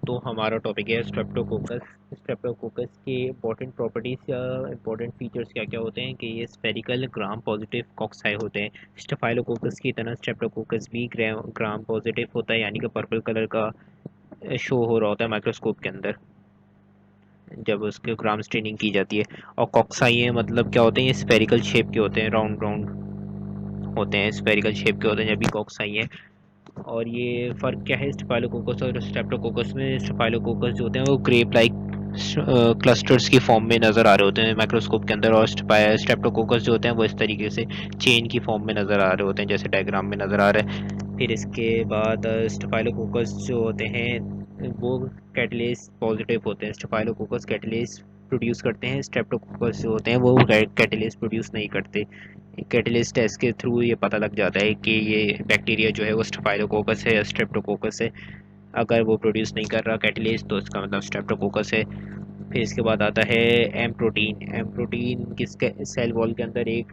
तो हमारा टॉपिक है स्ट्रेप्टोकोकस। स्ट्रेप्टोकोकस के इंपॉर्टेंट प्रॉपर्टीज़ या इंपॉर्टेंट फीचर्स क्या क्या होते हैं कि ये स्फेरिकल ग्राम पॉजिटिव कॉक्साई होते हैं। स्टेफाइलोकोकस की तरह स्ट्रेप्टोकोकस भी ग्राम पॉजिटिव होता है, यानी कि पर्पल कलर का शो हो रहा होता है माइक्रोस्कोप के अंदर जब उसके ग्राम स्टेनिंग की जाती है। और कॉक्साई है मतलब क्या होते हैं, ये स्फेरिकल शेप के होते हैं, राउंड राउंड होते हैं, स्फेरिकल शेप के होते हैं जब भी कॉक्साई है। और ये फ़र्क क्या है स्टेफाइलोकोकस और स्ट्रेप्टोकोकस में? स्टेफाइलोकोकस जो होते हैं वो ग्रेप लाइक क्लस्टर्स की फॉर्म में नज़र आ रहे होते हैं माइक्रोस्कोप के अंदर, और स्ट्रेप्टोकोकस जो होते हैं वो इस तरीके से चेन की फॉर्म में नज़र आ रहे होते हैं, जैसे डायग्राम में नज़र आ रहा है। फिर इसके बाद स्टेफाइलोकोकस जो होते हैं वो कैटलेस पॉजिटिव होते हैं। स्टेफाइलोकोकस कैटलेस प्रोड्यूस करते हैं, स्ट्रेप्टोकोकस जो होते हैं वो कैटलेस प्रोड्यूस नहीं करते। कैटलिस्ट टेस्ट के थ्रू ये पता लग जाता है कि ये बैक्टीरिया जो है वो स्टेफाइलोकोकस है या स्ट्रेप्टोकोकस है। अगर वो प्रोड्यूस नहीं कर रहा कैटलिस्ट तो इसका मतलब स्ट्रेप्टोकोकस है। फिर इसके बाद आता है एम प्रोटीन। एम प्रोटीन किसके सेल वॉल के अंदर एक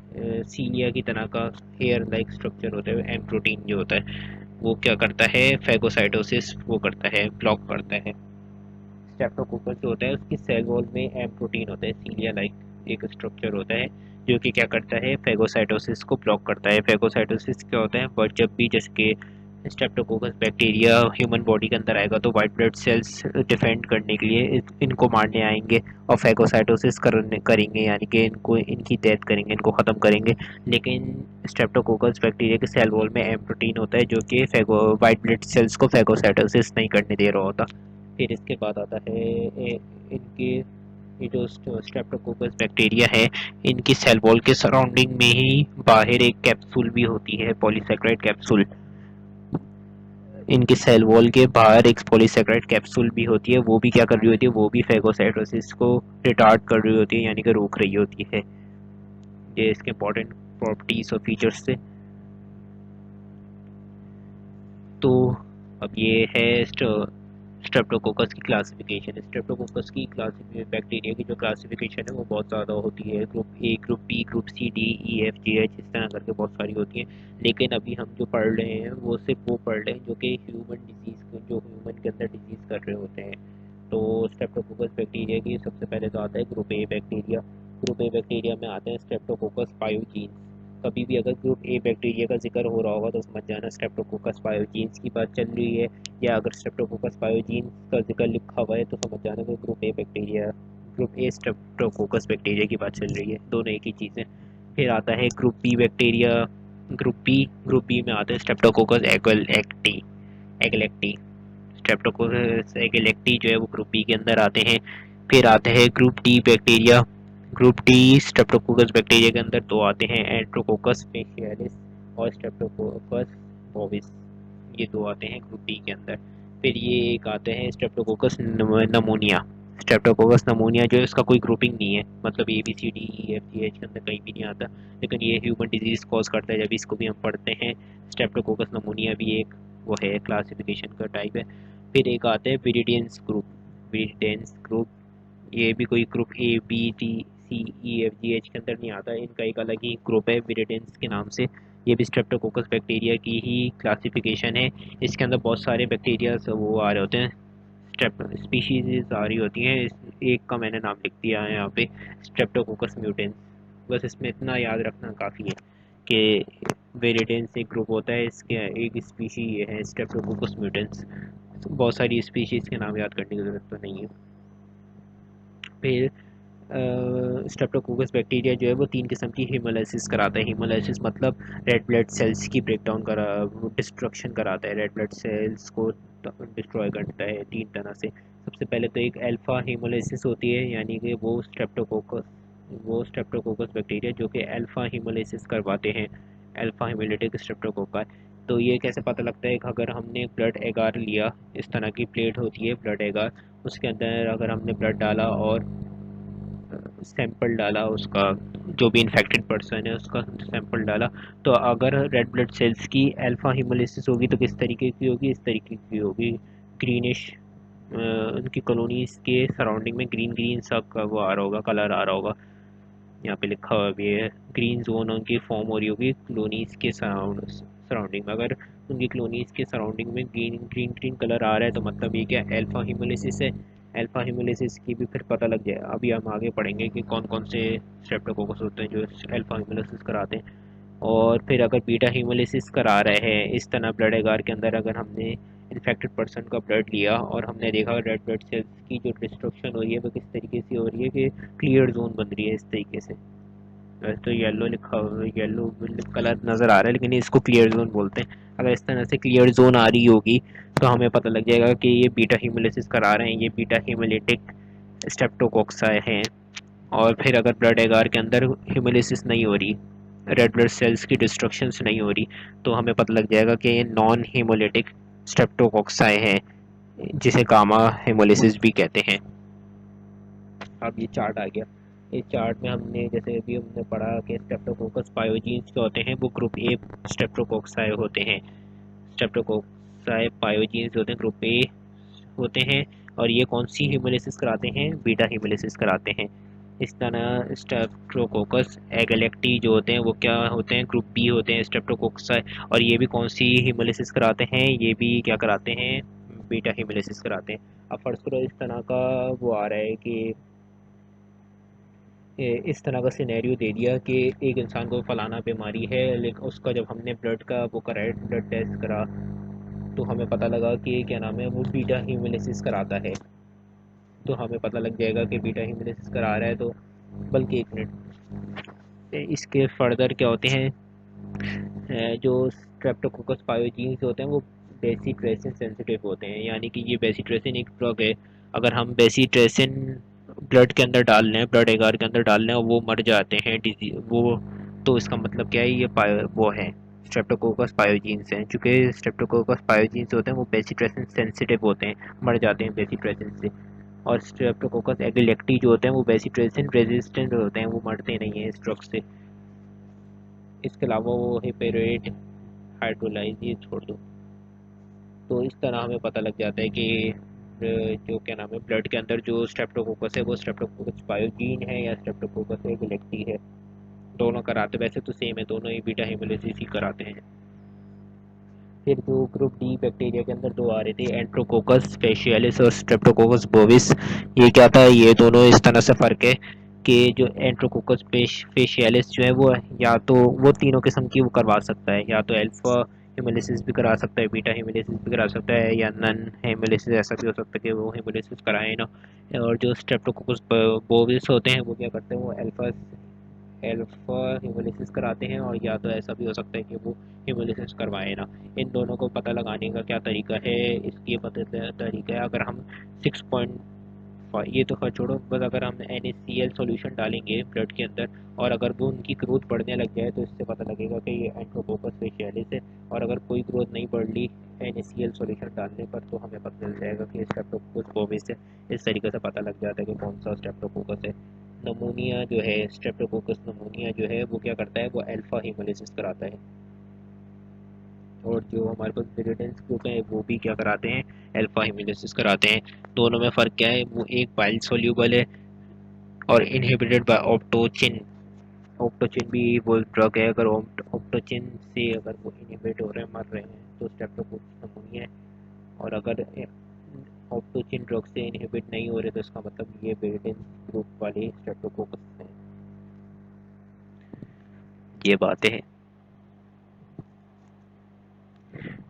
सीलिया की तरह का हेयर लाइक स्ट्रक्चर होता है। एम प्रोटीन जो होता है वो क्या करता है, फेगोसाइटोसिस वो करता है, ब्लॉक करता है। स्ट्रेप्टोकोकस जो होता है उसकी सेल वॉल में एम प्रोटीन होता है, सीलिया लाइक एक स्ट्रक्चर होता है जो कि क्या करता है, फेगोसाइटोसिस को ब्लॉक करता है। फेगोसाइटोसिस क्या होता है, बट जब भी जैसे कि स्ट्रेप्टोकोकस बैक्टीरिया ह्यूमन बॉडी के अंदर आएगा तो वाइट ब्लड सेल्स डिफेंड करने के लिए इनको मारने आएंगे और फेगोसाइटोसिस करेंगे, यानी कि इनको इनकी डेथ करेंगे, इनको ख़त्म करेंगे। लेकिन स्ट्रेप्टोकोकस बैक्टीरिया के सेल वॉल में एम प्रोटीन होता है जो कि वाइट ब्लड सेल्स को फेगोसाइटोसिस नहीं करने दे रहा होता। फिर इसके बाद आता है इनके ये जो स्ट्रेप्टोकोकस बैक्टीरिया है इनकी सेल वॉल के सराउंडिंग में ही बाहर एक कैप्सूल भी होती है, पॉलीसेक्राइड कैप्सूल। इनके सेल वॉल के बाहर एक पॉलीसेक्राइड कैप्सूल भी होती है, वो भी क्या कर रही होती है, वो भी फेगोसाइटोसिस को रिटार्ड कर रही होती है, यानी कि रोक रही होती है। ये इसके इंपॉर्टेंट प्रॉपर्टीज और फीचर्स थे। तो अब ये है स्ट्रेप्टोकोकस की क्लासिफिकेशन। स्ट्रेप्टोकोकस की बैक्टीरिया की जो क्लासिफिकेशन है वो बहुत ज़्यादा होती है। Group A, group B, group C, D, E, F, G, H, इस तरह करके बहुत सारी होती हैं। लेकिन अभी हम जो पढ़ रहे हैं वो सिर्फ वो पढ़ रहे हैं जो कि ह्यूमन डिजीज़ को, जो ह्यूमन के अंदर डिजीज़ कर रहे होते हैं। तो स्ट्रेप्टोकोकस बैक्टीरिया की सबसे पहले तो आता है group A bacteria. Group A bacteria में आते हैं स्ट्रेप्टोकोकस पायोजीन्स। कभी भी अगर ग्रुप ए बैक्टीरिया का जिक्र हो रहा होगा तो समझ जाना स्ट्रेप्टोकोकस पायोजीन्स की बात चल रही है, या अगर स्ट्रेप्टोकोकस पायोजीन्स का जिक्र लिखा हुआ है तो समझ जाना कि ग्रुप ए स्ट्रेप्टोकोकस बैक्टीरिया की बात चल रही है, दोनों एक ही चीज़ है। फिर आता है group B bacteria. Group B में आते हैं स्ट्रेप्टोकोकस एगलेक्टी। स्ट्रेप्टोकोकस एगलेक्टी जो है वो ग्रुप बी के अंदर आते हैं। फिर आते हैं group D bacteria. Group D Streptococcus bacteria के अंदर दो आते हैं, एंट्रोकोकस स्पेशियलिस और स्ट्रेप्टोकोकस बोविस। ये दो आते हैं ग्रुप डी के अंदर। फिर ये एक आते हैं स्ट्रेप्टोकोकस नमोनिया। स्ट्रेप्टोकोकस नमोनिया जो है उसका कोई ग्रुपिंग नहीं है, मतलब A B C D E F G H के अंदर कहीं भी नहीं आता, लेकिन ये ह्यूमन डिजीज कॉज करता है, जब इसको भी हम पढ़ते हैं। स्ट्रेप्टोकोकस नमोनिया भी एक वो है, क्लासिफिकेशन का टाइप है। फिर एक आते हैं विरिडेंस ग्रुप। विरिडेंस ग्रुप ये भी कोई group A B D C E F G H के अंदर नहीं आता, इनका एक अलग ही ग्रुप है विरिडेंस के नाम से। ये भी स्ट्रेप्टोकोकस बैक्टीरिया की ही क्लासिफिकेशन है। इसके अंदर बहुत सारे बैक्टीरिया वो आ रहे होते हैं, स्पीशीज आ रही होती हैं। एक का मैंने नाम लिख दिया है यहाँ पे, स्ट्रेप्टोकोकस म्यूटेंस। बस इसमें इतना याद रखना काफ़ी है कि वेरिडेंस एक ग्रुप होता है, इसके एक स्पीशी ये है स्ट्रेप्टोकोकस म्यूटेंस। बहुत सारी स्पीशीज़ के नाम याद करने की ज़रूरत तो नहीं है। फिर स्ट्रेप्टोकोकस बैक्टीरिया जो है वो तीन किस्म की हीमोलाइसिस कराता है। हीमोलाइसिस मतलब रेड ब्लड सेल्स की ब्रेकडाउन करा डिस्ट्रक्शन कराता है, रेड ब्लड सेल्स को डिस्ट्रॉय करता है तीन तरह से। सबसे पहले तो एक अल्फ़ा हीमोलाइसिस होती है, यानी कि वो स्ट्रेप्टोकोकस बैक्टीरिया जो कि अल्फ़ा हीमोलाइसिस करवाते हैं, अल्फ़ा हीमोलिटिक स्ट्रेप्टोकोका। तो ये कैसे पता लगता है कि अगर हमने ब्लड एगार लिया, इस तरह की प्लेट होती है ब्लड एगार, उसके अंदर अगर हमने ब्लड डाला और सैंपल डाला उसका, जो भी इन्फेक्टेड पर्सन है उसका सैंपल डाला, तो अगर रेड ब्लड सेल्स की अल्फ़ा हीमोलिसिस होगी तो किस तरीके की होगी, इस तरीके की होगी, ग्रीनिश। उनकी कॉलोनीज के सराउंडिंग में ग्रीन ग्रीन सा वो आ रहा होगा, कलर आ रहा होगा, यहाँ पे लिखा हुआ भी है, ग्रीन जोन उनकी फॉर्म हो रही होगी कॉलोनीज के सराउंडिंग में। अगर उनकी कॉलोनीज़ के सराउंडिंग में ग्रीन ग्रीन ग्रीन कलर आ रहा है, तो मतलब ये क्या अल्फ़ा हीमोलिसिस है। अल्फ़ा हीमोलिसिस की भी फिर पता लग जाए, अभी हम आगे पढ़ेंगे कि कौन कौन से स्ट्रेप्टोकोकस होते हैं जो अल्फ़ा हीमोलिसिस कराते हैं। और फिर अगर बीटा हीमोलिसिस करा रहे हैं इस तरह ब्लड एगार के अंदर, अगर हमने इन्फेक्टेड पर्सन का ब्लड लिया और हमने देखा रेड ब्लड सेल्स की जो डिस्ट्रक्शन हो रही है वो किस तरीके से हो रही है कि क्लियर जोन बन रही है इस तरीके से। वैसे तो येलो लिखा हुआ, येलो कलर नज़र आ रहा है लेकिन इसको क्लियर जोन बोलते हैं। अगर इस तरह से क्लियर जोन आ रही होगी तो हमें पता लग जाएगा कि ये बीटा हीमोलिसिस करा रहे हैं, ये बीटा हीमोलिटिक स्ट्रेप्टोकोक्साई हैं। और फिर अगर ब्लड एगार के अंदर हीमोलिसिस नहीं हो रही, रेड ब्लड सेल्स की डिस्ट्रक्शन नहीं हो रही, तो हमें पता लग जाएगा कि ये नॉन हीमोलिटिक स्ट्रेप्टोकोक्साई हैं, जिसे गामा हेमोलिसिस भी कहते हैं। अब ये चार्ट आ गया। इस चार्ट में हमने जैसे अभी हमने पढ़ा कि स्ट्रेप्टोकोकस पायोजीन्स जो होते हैं वो ग्रुप ए स्ट्रेप्टोकोक्साई होते हैं। स्ट्रेप्टोकोक्साई पायोजीन्स होते हैं ग्रुप ए होते हैं। और ये कौन सी हेमोलिसिस कराते हैं? बीटा हेमोलिसिस कराते हैं। इस तरह स्ट्रेप्टोकोकस एगेलेक्टी जो होते हैं वो क्या होते हैं? ग्रुप बी होते हैं स्ट्रेप्टोकोक्साई। और ये भी कौन सी हेमोलिसिस कराते हैं? ये भी क्या कराते हैं? बीटा हेमोलिसिस कराते हैं। अब फर्स्ट करो इस तरह का वो आ रहा है कि इस तरह का सिनेरियो दे दिया कि एक इंसान को फलाना बीमारी है, लेकिन उसका जब हमने ब्लड का वो कराया, ब्लड टेस्ट करा, तो हमें पता लगा कि क्या नाम है वो बीटा हीमोलिसिस कराता है। तो हमें पता लग जाएगा कि बीटा हीमोलिसिस करा रहा है। तो बल्कि एक मिनट, इसके फर्दर क्या होते हैं, जो स्ट्रेप्टोकोकस पायोजीन्स होते हैं वो बेसिट्रेसिन सेंसिटिव होते हैं। यानी कि ये बेसिट्रेसिन एक ड्रग है, अगर हम बेसिट्रेसिन ब्लड के अंदर डाल लें, ब्लड एगार के अंदर डाल लें और वो मर जाते हैं डिजीज वो, तो इसका मतलब क्या है, ये पायो वो है स्ट्रेप्टोकोकस पायोजीन्स हैं। चूँकि स्ट्रेप्टोकोकस पायोजीन्स होते हैं वो बेसिट्रेसिन सेंसिटिव होते हैं, मर जाते हैं बेसिट्रेसिन से। और स्ट्रेप्टोकोकस एगिलेक्टी जो होते हैं वो बेसिट्रेसिन रेजिस्टेंट होते हैं, वो मरते नहीं हैं इस ड्रग से। इसके अलावा वो हिपेरेट हाइड्रोलाइज, ये छोड़ दो। तो इस तरह हमें पता लग जाता है कि जो क्या नाम है ब्लड के अंदर जो स्ट्रेप्टोकोकस है वो स्ट्रेप्टोकोकस पायोजीन है या स्ट्रेप्टोकोकस एगिलेक्टी है। दोनों कराते वैसे तो सेम है, दोनों ही बीटा हेमोलिसिस ही कराते हैं। फिर जो ग्रुप डी बैक्टीरिया के अंदर दो आ रहे थे, एंट्रोकोकस स्पेशियलिस और स्ट्रेप्टोकोकस बोविस। ये क्या था, ये दोनों इस तरह से फ़र्क है कि जो एंट्रोकोकस स्पेशियलिस जो है वो या तो वो तीनों किस्म की वो करवा सकता है, या तो अल्फा हेमोलिसिस भी करा सकता है, बीटा हेमोलिसिस भी करा सकता है, या नन हेमोलिसिस ऐसा भी हो सकता है कि वो हेमोलिसिस कराए ना। और जो स्ट्रेप्टोकोकस बोविस होते हैं वो क्या करते हैं, वो अल्फा अल्फा हेमोलिसिस कराते हैं, और या तो ऐसा भी हो सकता है कि वो हेमोलिसिस करवाए ना। इन दोनों को पता लगाने का क्या तरीका है, इसकी तरीका है, अगर हम 6 ये तो खैर छोड़ो, बस अगर हम NaCl सॉल्यूशन डालेंगे ब्लड के अंदर और अगर वो उनकी ग्रोथ बढ़ने लग जाए तो इससे पता लगेगा कि ये एंट्रोकोकस स्पेशियलिस है। और अगर कोई ग्रोथ नहीं बढ़ ली NaCl सॉल्यूशन डालने पर तो हमें पता चल जाएगा कि स्ट्रेप्टोकोकस बोविस है। इस तरीके से पता लग जाता है कि कौन सा स्ट्रेप्टोकोकस है। नमूनिया जो है, स्ट्रेप्टोकोकस नमूनिया जो है वो क्या करता है, वो अल्फा हेमोलिसिस कराता है। और जो हमारे पास विजिटेंस ग्रुप है वो भी क्या कराते हैं, अल्फा हेमोलिसिस कराते हैं। दोनों में फ़र्क क्या है, वो एक बाइल सोल्यूबल है और इनहिबिटेड बाय ऑप्टोचिन। ऑप्टोचिन भी वो ड्रग है, अगर ऑप्टोचिन से अगर वो इनहिबिट हो रहे हैं, मर रहे हैं, तो स्ट्रेप्टोकोकस नमूनिया है। और अगर ऑप्टोचिन ड्रग से इनहिबिट नहीं हो रहे तो इसका मतलब ये विजिटेंस ग्रुप वाले स्ट्रेप्टोकोकस हैं। ये बातें हैं।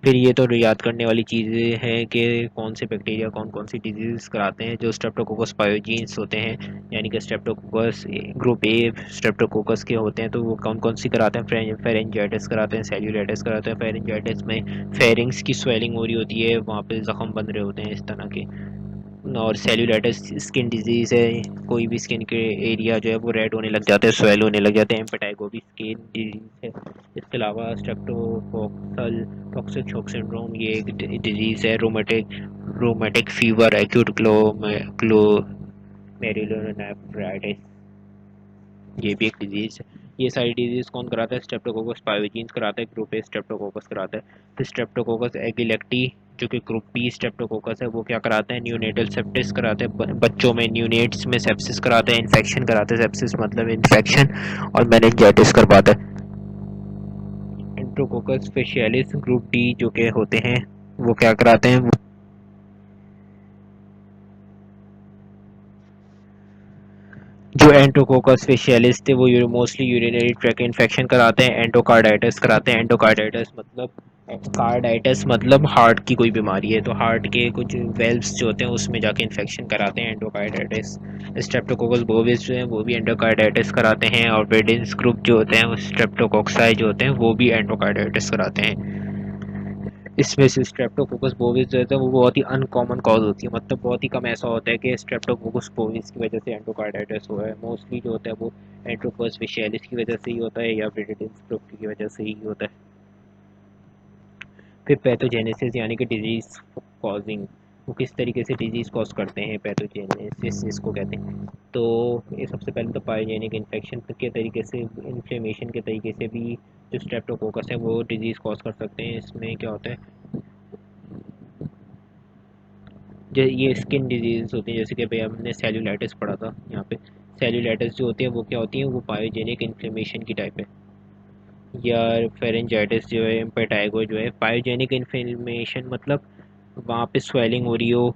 फिर ये तो याद करने वाली चीज़ें हैं कि कौन से बैक्टीरिया कौन कौन सी डिजीज़ कराते हैं। जो स्ट्रेप्टोकोकस पायोजीन्स होते हैं, यानी कि स्ट्रेप्टोकोकस ग्रुप ए स्ट्रेप्टोकोकस के होते हैं, तो वो कौन कौन सी कराते हैं, फेरेंजाइटिस कराते हैं, सेल्यूलाइटिस कराते हैं। फेरेंजाइटिस में फेरिंग्स की स्वेलिंग हो रही होती है, वहाँ पे ज़ख्म बन रहे होते हैं इस तरह के। और सेल्यूलाइटिस स्किन डिजीज़ है, कोई भी स्किन के एरिया जो है वो रेड होने लग जाते हैं, स्वेल होने लग जाते हैं। एम्पेटाइगो भी स्किन डिजीज़ है। इसके अलावा स्ट्रेप्टोकोकल टॉक्सिक शॉक सिंड्रोम, ये एक डिजीज़ है। रोमेटिक फीवर, एक्यूट ग्लोमेरुलोनेफ्राइटिस, ये भी एक डिजीज़ है। ये सारी डिजीज़ कौन कराता है, स्ट्रेप्टोकोकस पायोजीन्स कराता है, ग्रुप ए स्ट्रेप्टोकोकस कराता है। फिर स्ट्रेप्टोकोकस एगिलेक्टी जो कि ग्रुप बी स्ट्रेप्टोकोकस है वो क्या कराता है, न्यूनेटल सेप्टिस कराते हैं, बच्चों में न्यूनेट्स में सेप्सिस कराते हैं, इन्फेक्शन कराते हैं, सेप्सिस मतलब इन्फेक्शन, और मेनिंजाइटिस करवाता है। स्ट्रेप्टोकोकस स्पेशियलिस ग्रुप डी जो के होते हैं वो क्या कराते हैं, जो एंटोकोकस स्पेशियलिस्ट थे वो मोस्टली यूरिनरी ट्रैक इन्फेक्शन कराते हैं, एंडोकार्डाइटिस कराते हैं। कार्डाइटिस मतलब हार्ट की कोई बीमारी है तो हार्ट के कुछ वेल्व्स जो होते हैं उसमें जाके इन्फेक्शन कराते हैं, एंडोकार्डाइटिस। स्ट्रेप्टोकोकस बोविस जो है वो भी एंडोकार्डाइटिस कराते हैं, और ब्रेडिंस ग्रुप जो होते हैं वो स्ट्रेप्टोकोक्साई जो होते हैं वो भी एंडोकार्डाइटिस कराते हैं। इसमें से स्ट्रेप्टोकोकस बोविस जो है वो बहुत ही अनकॉमन कॉज होती है, मतलब बहुत ही कम ऐसा होता है कि स्ट्रेप्टोकोकस बोविस की वजह से एंडोकार्डाइटिस हुआ है। मोस्टली जो होता है वो एंट्रोपस स्पेशियलिस की वजह से ही होता है या ब्रेडिंस ग्रुप की वजह से ही होता है। फिर पैथोजेनेसिस यानी कि डिजीज़ कॉजिंग, वो किस तरीके से डिजीज़ कॉज करते हैं, पैथोजेनेसिस इसको कहते हैं। तो ये सबसे पहले तो पायोजेनिक इन्फेक्शन के तरीके से, इन्फ्लेमेशन के तरीके से भी जो स्ट्रेप्टोकोकस है वो डिजीज़ कॉज कर सकते हैं। इसमें क्या होता है, जो ये स्किन डिजीज़ होती है, जैसे कि भाई हमने सेल्यूलाइटिस पढ़ा था यहाँ पे। सेल्यूलाइटिस जो होती है वो क्या होती है, वो पायोजेनिक इन्फ्लेमेशन की टाइप है। या फेरेंजाइटिस जो है, इम्पेटाइगो जो है, पायोजेनिक इन्फ्लेमेशन मतलब वहाँ पे स्वेलिंग हो रही हो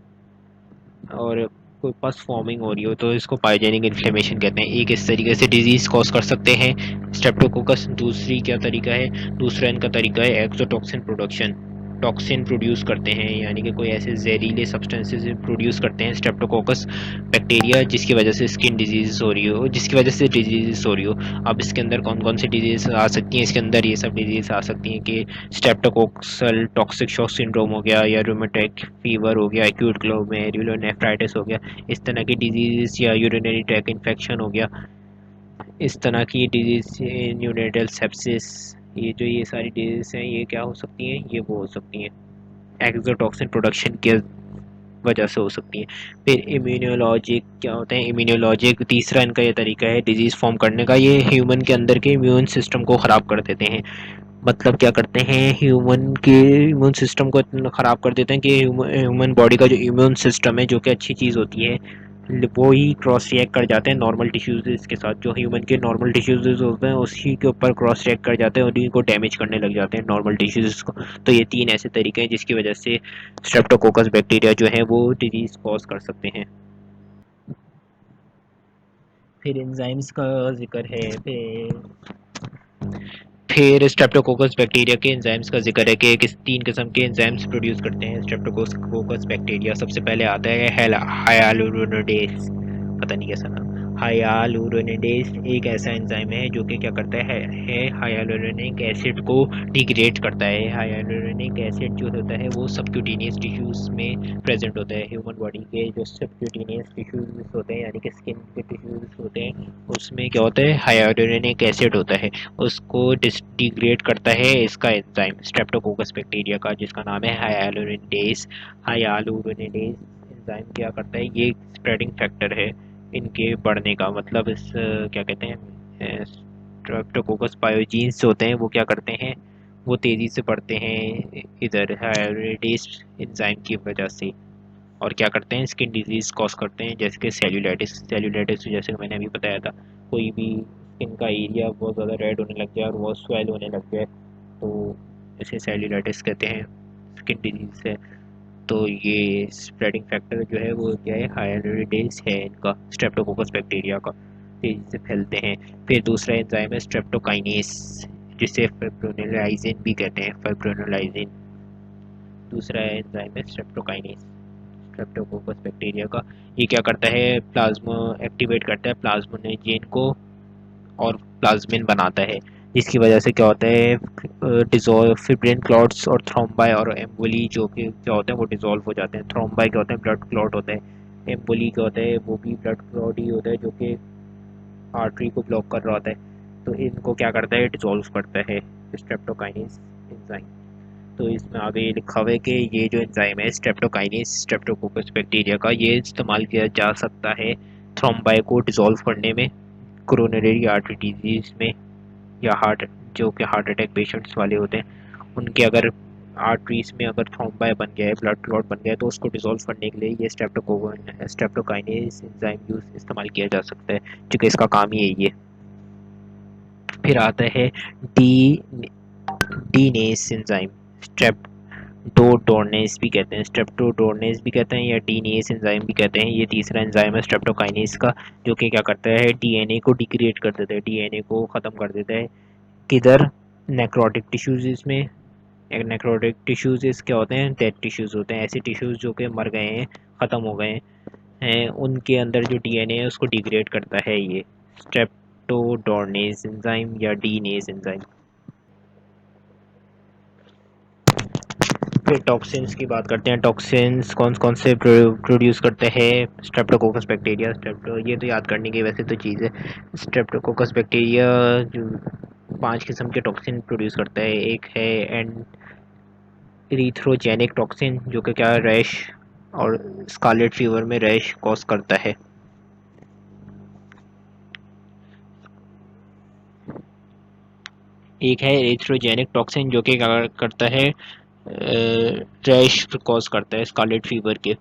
और कोई पस फॉर्मिंग हो रही हो तो इसको पायोजेनिक इन्फ्लेमेशन कहते हैं। एक इस तरीके से डिजीज़ कॉज कर सकते हैं स्ट्रेप्टोकोकस। दूसरी क्या तरीका है, दूसरा इनका तरीका है एक्सोटॉक्सिन प्रोडक्शन। टॉक्सिन प्रोड्यूस करते हैं यानी कि कोई ऐसे जहरीले सब्सटेंसेस प्रोड्यूस करते हैं स्ट्रेप्टोकोकस बैक्टीरिया, जिसकी वजह से स्किन डिजीज हो रही हो, जिसकी वजह से डिजीज हो रही हो। अब इसके अंदर कौन कौन सी डिजीज आ सकती हैं, इसके अंदर ये सब डिजीज आ सकती हैं कि स्ट्रेप्टोकोकल टॉक्सिक शॉक सिंड्रोम हो गया, या रूमेटिक फीवर हो गया, एक्यूट ग्लोमेरुलोनेफ्राइटिस हो गया, इस तरह की डिजीज, या यूरिनरी ट्रैक इन्फेक्शन हो गया, इस तरह की डिजीज, न्यूनेटल सेप्सिस। ये सारी डिजीज हैं, ये क्या हो सकती हैं, ये वो हो सकती हैं एक्सोटॉक्सिन प्रोडक्शन के वजह से हो सकती है। फिर इम्यूनोलॉजिक क्या होते हैं, इम्यूनोलॉजिक तीसरा इनका ये तरीका है डिजीज़ फॉर्म करने का, ये ह्यूमन के अंदर के इम्यून सिस्टम को ख़राब कर देते हैं। मतलब क्या करते हैं, ह्यूमन के इम्यून सिस्टम को इतना ख़राब कर देते हैं कि ह्यूमन बॉडी का जो इम्यून सिस्टम है जो कि अच्छी चीज़ होती है वो ही क्रॉस रिएक्ट कर जाते हैं नॉर्मल टिश्यूज़ के साथ। जो ह्यूमन के नॉर्मल टिश्यूज़ होते हैं उसी के ऊपर क्रॉस रिएक्ट कर जाते हैं और इनको डैमेज करने लग जाते हैं नॉर्मल टिश्यूज़ को। तो ये तीन ऐसे तरीके हैं जिसकी वजह से स्ट्रेप्टोकोकस बैक्टीरिया जो है वो डिजीज़ कॉज कर सकते हैं। फिर एंजाइम्स का जिक्र है। फिर स्ट्रेप्टोकोकस बैक्टीरिया के एंजाइम्स का जिक्र है कि किस तीन किस्म के एंजाइम्स प्रोड्यूस करते हैं स्ट्रेप्टोकोकस बैक्टीरिया। सबसे पहले आता है हायालुरोनिडेज, पता नहीं कैसा नाम। हायालुरोनिडेज एक ऐसा एंजाइम है जो कि क्या करता है हायालुरोनिक एसिड को डिग्रेड करता है। हायालुरोनिक एसिड जो होता है वो सबक्यूटेनियस टिश्यूज में प्रेजेंट होता है। ह्यूमन बॉडी के जो सबक्यूटेनियस टिश्यूज होते हैं यानी कि स्किन के टिश्यूज होते हैं उसमें क्या होता है, हायालुरोनिक एसिड होता है, उसको डिग्रेड करता है इसका एंजाइम स्ट्रेप्टोकोकस बैक्टीरिया का, जिसका नाम है हायालुरोनिडेज। हायालुरोनिडेज एंजाइम क्या करता है, ये स्प्रेडिंग फैक्टर है इनके बढ़ने का। मतलब इस क्या कहते हैं, स्ट्रेप्टोकोकस पायोजीन्स होते हैं वो क्या करते हैं, वो तेज़ी से बढ़ते हैं इधर हायालुरोनिडेज एंजाइम की वजह से। और क्या करते हैं, स्किन डिजीज़ कॉज करते हैं जैसे कि सेल्यूलाइटिस। सेल्यूलाइटिस जैसे कि मैंने अभी बताया था, कोई भी स्किन का एरिया बहुत ज़्यादा रेड होने लग जाए और वो स्वेल होने लग जाए तो इसे सेल्यूलाइटिस कहते हैं, स्किन डिजीज़ है। तो ये स्प्रेडिंग फैक्टर जो है वो क्या है, हाइड्रेडेज है इनका, स्ट्रेप्टोकोकस बैक्टीरिया का, तेज़ी से फैलते हैं। फिर दूसरा एंजाइम है स्ट्रेप्टोकाइनेस, जिसे फाइब्रोनेलाइजिन भी कहते हैं, फाइब्रोनेलाइजिन दूसरा एंजाइम है स्ट्रेप्टोकाइनेस स्ट्रेप्टोकोकस बैक्टीरिया का। ये क्या करता है, प्लाज्मा एक्टिवेट करता है प्लाज्मोनेजेन को और प्लाज्मिन बनाता है, जिसकी वजह से क्या होता है, डिजोल्व फिब्रिन क्लॉट्स और थ्रोम्बाई और एम्बोली जो कि क्या होते हैं वो डिजोल्व हो जाते हैं। थ्रोम्बाई क्या होते हैं, ब्लड क्लॉट होता है। एम्बोली क्या होता है, वो भी ब्लड क्लॉट ही होता है जो कि आर्टरी को ब्लॉक कर रहा होता है। तो इनको क्या करता है, डिजोल्व करता है स्ट्रेप्टोकाइनेस एंजाइम। तो इसमें आगे ये लिखा हुआ है कि ये जो एंजाइम है स्ट्रेप्टोकाइनेस स्ट्रेप्टोकोकस बैक्टीरिया का, ये इस्तेमाल किया जा सकता है थ्रोम्बाई को डिजोल्व करने में, कोरोनरी आर्टरी डिजीज में, या हार्ट जो कि हार्ट अटैक पेशेंट्स वाले होते हैं उनके अगर आर्टरीज में अगर थ्रोम्बाई बन गया है, ब्लड क्लॉट बन गया है, तो उसको डिसॉल्व करने के लिए ये स्ट्रेप्टोकाइनेस एंजाइम यूज इस्तेमाल किया जा सकता है, क्योंकि इसका काम ही यही है। फिर आता है डी डीनेस एंजाइम, स्ट्रेप्टोडोर्नेस भी कहते हैं, स्ट्रेप्टोडोर्नेस भी कहते हैं या डीनेस एंजाइम भी कहते हैं। ये तीसरा एंजाइम है स्ट्रेप्टोकाइनेस का, जो कि क्या करता है, डीएनए को डिग्रेड कर देता है, डीएनए को ख़त्म कर देता है। किधर, नेक्रोटिक टिश्यूज में। नेक्रोटिक टिश्यूज क्या होते हैं, डेड टिश्यूज होते हैं, ऐसे टिश्यूज जो कि मर गए हैं, ख़त्म हो गए हैं, उनके अंदर जो डीएनए है उसको डिग्रेड करता है ये स्ट्रेप्टोडोर्नेस एंजाइम या डीनेस एंजाइम। फिर टॉक्सिन्स की बात करते हैं। टॉक्सिन्स कौन कौन से प्रोड्यूस करते हैं, स्ट्रेप्टोकोकस बैक्टीरिया, स्ट्रेप्टो, ये तो याद करने की वैसे तो चीज़ है। स्ट्रेप्टोकोकस बैक्टीरिया जो 5 किस्म के टॉक्सिन प्रोड्यूस करता है। एक है एरिथ्रोजेनिक टॉक्सिन, जो कि क्या, रैश और स्कारलेट फीवर में रैश कॉज करता है। एक है एरिथ्रोजेनिक टॉक्सिन, जो कि क्या करता है, रैश कॉज करता है स्कारलेट फीवर के।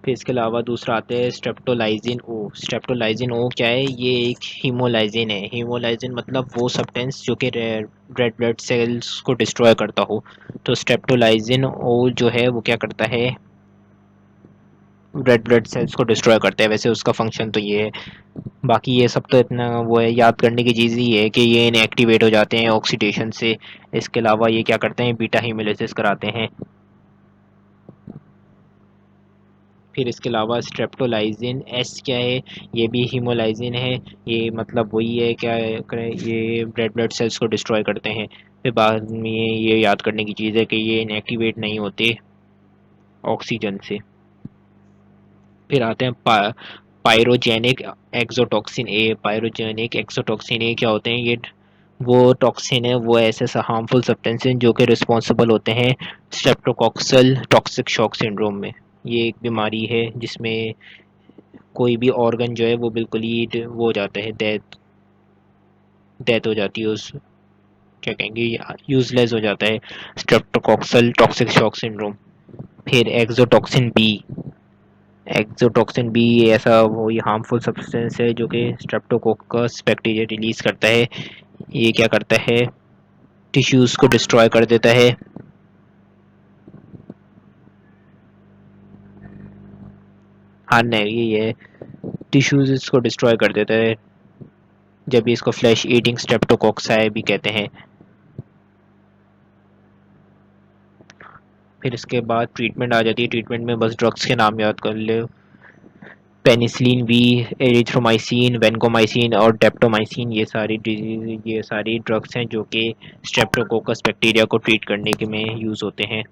फिर इसके अलावा दूसरा आता है स्ट्रेप्टोलाइजिन ओ। स्ट्रेप्टोलाइजिन ओ क्या है, ये एक हीमोलाइजिन है। हीमोलाइजिन मतलब वो सब्सटेंस जो कि रेड ब्लड सेल्स को डिस्ट्रॉय करता हो। तो स्ट्रेप्टोलाइजिन ओ जो है वो क्या करता है, रेड ब्लड सेल्स को डिस्ट्रॉय करता है। वैसे उसका फंक्शन तो ये है, बाकी ये सब तो इतना वो है, याद करने की चीज़ ही है कि ये इनएक्टिवेट हो जाते हैं ऑक्सीडेशन से। इसके अलावा ये क्या करते हैं, बीटा हीमोलाइसिस कराते हैं। फिर इसके अलावा स्ट्रेप्टोलाइजिन एस क्या है, ये भी हीमोलाइजिन है। ये मतलब वही है, क्या है, ये रेड ब्लड सेल्स को डिस्ट्रॉय करते हैं। फिर बाद में ये याद करने की चीज़ है कि ये इनएक्टिवेट नहीं होते ऑक्सीजन से। फिर आते हैं पायरोजेनिक एक्सोटॉक्सिन ए। पायरोजेनिक एक्सोटॉक्सिन ए क्या होते हैं, ये वो टॉक्सिन है, वो ऐसे हार्मफुल सब्सटेंस हैं जो कि रिस्पॉन्सिबल होते हैं स्ट्रेप्टोकॉक्सल टॉक्सिक शॉक सिंड्रोम में। ये एक बीमारी है जिसमें कोई भी ऑर्गन जो है वो बिल्कुल ही वो हो जाता है, डेथ डेथ हो जाती है, उस क्या कहेंगे, यूजलेस हो जाता है, स्ट्रेप्टोकॉक्सल टॉक्सिक शॉक सिंड्रोम। फिर एक्सोटॉक्सिन बी। एक्सोटॉक्सिन बी ऐसा वो ये हार्मफुल सब्सटेंस है जो कि स्ट्रेप्टोकोकस बैक्टीरिया रिलीज करता है। ये क्या करता है, टिश्यूज को डिस्ट्रॉय कर देता है। हाँ नहीं, ये है, टिश्यूज इसको डिस्ट्रॉय कर देता है, जब भी इसको फ्लैश ईटिंग स्ट्रेप्टोकोक्साई भी कहते हैं। फिर इसके बाद ट्रीटमेंट आ जाती है। ट्रीटमेंट में बस ड्रग्स के नाम याद कर ले, पेनिसिलिन वी, एरिथ्रोमाइसिन, वेनकोमाइसिन और डेप्टोमाइसिन, ये सारी ड्रग्स हैं जो कि स्ट्रेप्टोकोकस बैक्टीरिया को ट्रीट करने के में यूज़ होते हैं।